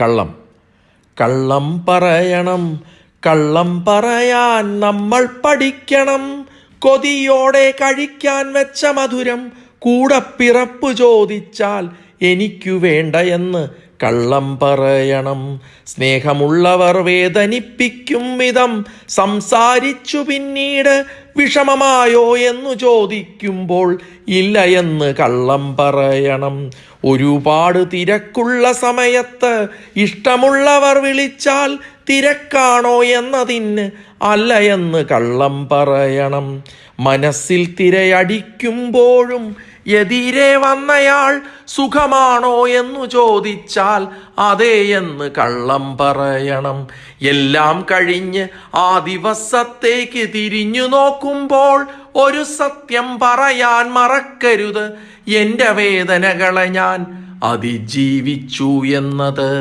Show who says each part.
Speaker 1: കള്ളം. കള്ളം പറയണം, കള്ളം പറയാൻ നമ്മൾ പഠിക്കണം. കൊതിയോടെ കഴിക്കാൻ വെച്ച മധുരം കൂടപ്പിറപ്പ് ചോദിച്ചാൽ എനിക്കു വേണ്ട എന്ന് കള്ളം പറയണം. സ്നേഹമുള്ളവർ വേദനിപ്പിക്കും വിധം സംസാരിച്ചു പിന്നീട് വിഷമമായോ എന്നു ചോദിക്കുമ്പോൾ ഇല്ല എന്ന് കള്ളം പറയണം. ഒരുപാട് തിരക്കുള്ള സമയത്ത് ഇഷ്ടമുള്ളവർ വിളിച്ചാൽ തിരക്കാണോ എന്നതിന് അല്ല എന്ന് കള്ളം പറയണം. മനസ്സിൽ തിരയടിക്കുമ്പോഴും എതിരെ വന്നയാൾ സുഖമാണോ എന്നു ചോദിച്ചാൽ അതേ എന്ന് കള്ളം പറയണം. എല്ലാം കഴിഞ്ഞ് ആ ദിവസത്തേക്ക് തിരിഞ്ഞു നോക്കുമ്പോൾ ഒരു സത്യം പറയാൻ മറക്കരുത്, എൻ്റെ വേദനകളെ ഞാൻ അതിജീവിച്ചു എന്നത്.